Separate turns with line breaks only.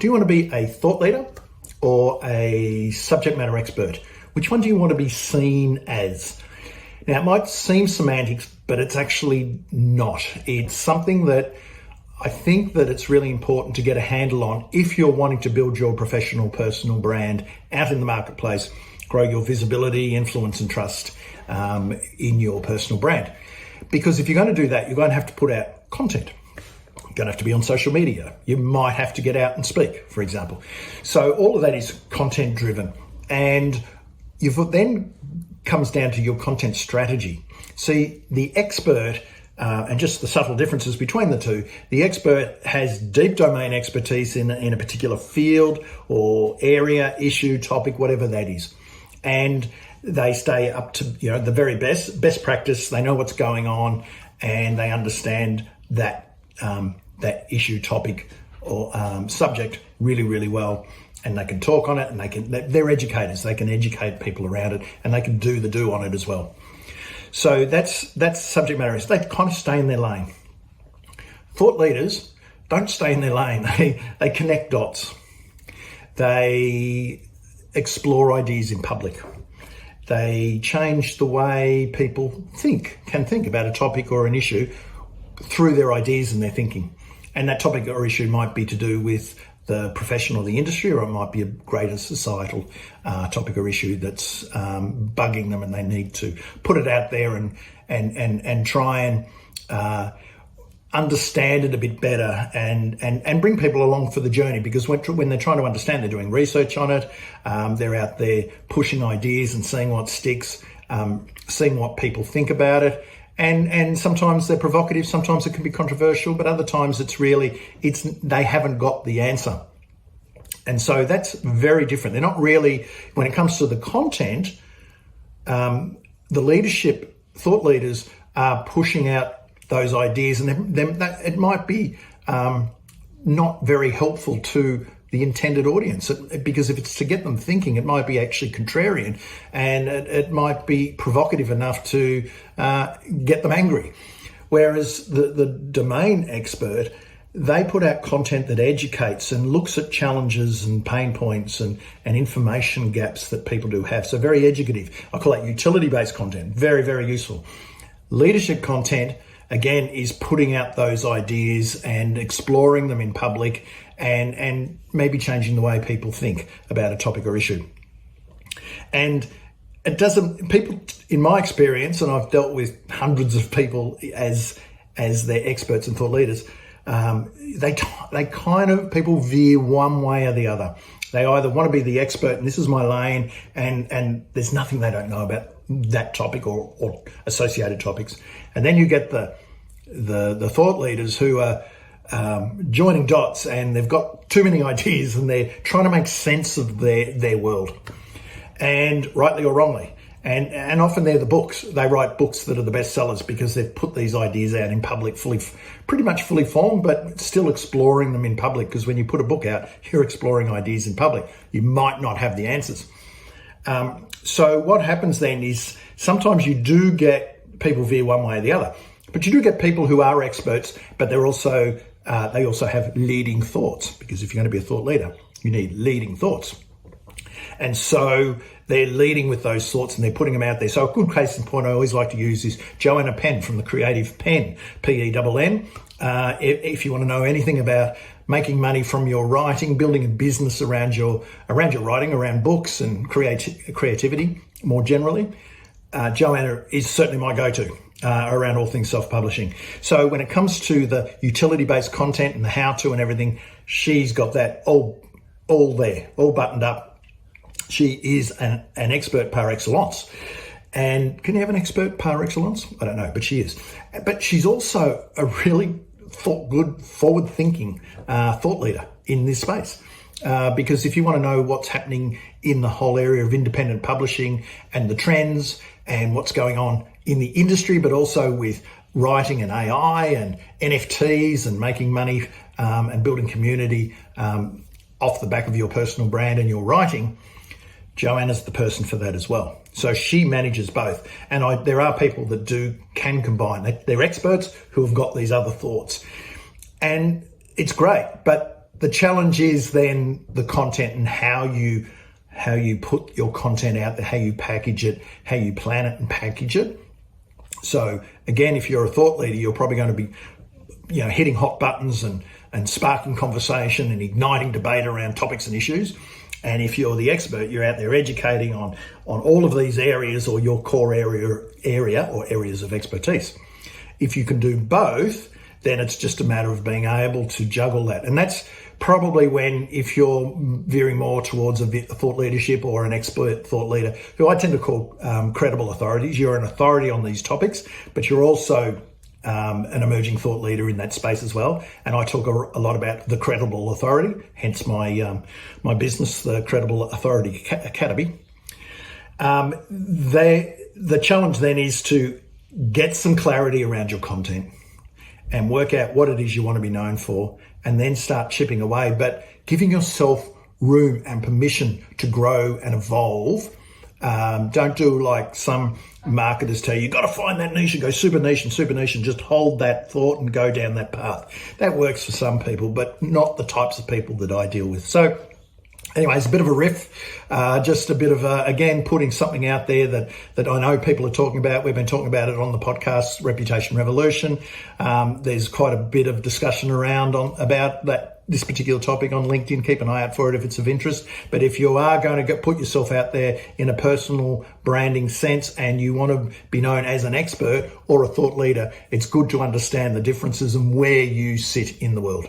Do you want to be a thought leader or a subject matter expert? Which one do you want to be seen as? Now, it might seem semantics, but it's actually not. It's something that I think that it's really important to get a handle on if you're wanting to build your professional, personal brand out in the marketplace, grow your visibility, influence and trust in your personal brand. Because if you're going to do that, you're going to have to put out content. You're going to have to be on social media. You might have to get out and speak, for example. So all of that is content driven. And then comes down to your content strategy. See, the expert, and just the subtle differences between the two, the expert has deep domain expertise in a particular field or area, issue, topic, whatever that is. And they stay up to the very best practice. They know what's going on and they understand that that issue, topic or subject really, really well. And they can talk on it, and they're educators. They can educate people around it, and they can do the do on it as well. So that's subject matter. They kind of stay in their lane. Thought leaders don't stay in their lane. They connect dots. They explore ideas in public. They change the way people can think about a topic or an issue through their ideas and their thinking. And that topic or issue might be to do with the profession or the industry, or it might be a greater societal topic or issue that's bugging them, and they need to put it out there and try and understand it a bit better and bring people along for the journey. Because when they're trying to understand, they're doing research on it, they're out there pushing ideas and seeing what sticks, seeing what people think about it. And sometimes they're provocative, sometimes it can be controversial, but other times they haven't got the answer. And so that's very different. They're not really, when it comes to the content, the leadership, thought leaders are pushing out those ideas, and it might be not very helpful to the intended audience, because if it's to get them thinking, it might be actually contrarian, and it might be provocative enough to get them angry. Whereas the domain expert, they put out content that educates and looks at challenges and pain points and information gaps that people do have. So very educative. I call that utility-based content. Very, very useful. Leadership content, again, is putting out those ideas and exploring them in public and maybe changing the way people think about a topic or issue. And people, in my experience, and I've dealt with hundreds of people as their experts and thought leaders, people veer one way or the other. They either want to be the expert and this is my lane, and there's nothing they don't know about that topic or associated topics. And then you get the thought leaders who are joining dots, and they've got too many ideas and they're trying to make sense of their world, and rightly or wrongly. And often they're the books. They write books that are the best sellers because they've put these ideas out in public, pretty much fully formed, but still exploring them in public. Because when you put a book out, you're exploring ideas in public. You might not have the answers. So what happens then is sometimes you do get people veer one way or the other, but you do get people who are experts, but they also have leading thoughts, because if you're going to be a thought leader, you need leading thoughts. And so they're leading with those thoughts and they're putting them out there. So a good case in point I always like to use is Joanna Penn from the Creative Pen, Penn. If you want to know anything about making money from your writing, building a business around your writing, around books and creativity more generally, Joanna is certainly my go-to around all things self-publishing. So when it comes to the utility-based content and the how-to and everything, she's got that all there, all buttoned up. She is an expert par excellence. And can you have an expert par excellence? I don't know, but she is. But she's also a really good, forward-thinking thought leader in this space. Because if you want to know what's happening in the whole area of independent publishing and the trends and what's going on in the industry, but also with writing and AI and NFTs and making money and building community off the back of your personal brand and your writing, Joanna's the person for that as well. So she manages both. And there are people that can combine. They're experts who have got these other thoughts. And it's great, but the challenge is then the content and how you put your content out there, how you package it, how you plan it and package it. So again, if you're a thought leader, you're probably going to be, hitting hot buttons and sparking conversation and igniting debate around topics and issues. And if you're the expert, you're out there educating on all of these areas or your core area or areas of expertise. If you can do both, then it's just a matter of being able to juggle that. And that's probably if you're veering more towards a thought leadership or an expert thought leader, who I tend to call credible authorities. You're an authority on these topics, but you're also an emerging thought leader in that space as well. And I talk a lot about the credible authority, hence my business, the Credible Authority Academy. The challenge then is to get some clarity around your content and work out what it is you want to be known for, and then start chipping away, but giving yourself room and permission to grow and evolve. Don't do like some marketers tell you, you've got to find that niche and go super niche and just hold that thought and go down that path. That works for some people, but not the types of people that I deal with. So anyway, it's a bit of a riff, just a bit of, again, putting something out there that I know people are talking about. We've been talking about it on the podcast, Reputation Revolution. There's quite a bit of discussion around about this particular topic on LinkedIn. Keep an eye out for it if it's of interest. But if you are going to put yourself out there in a personal branding sense and you want to be known as an expert or a thought leader, it's good to understand the differences and where you sit in the world.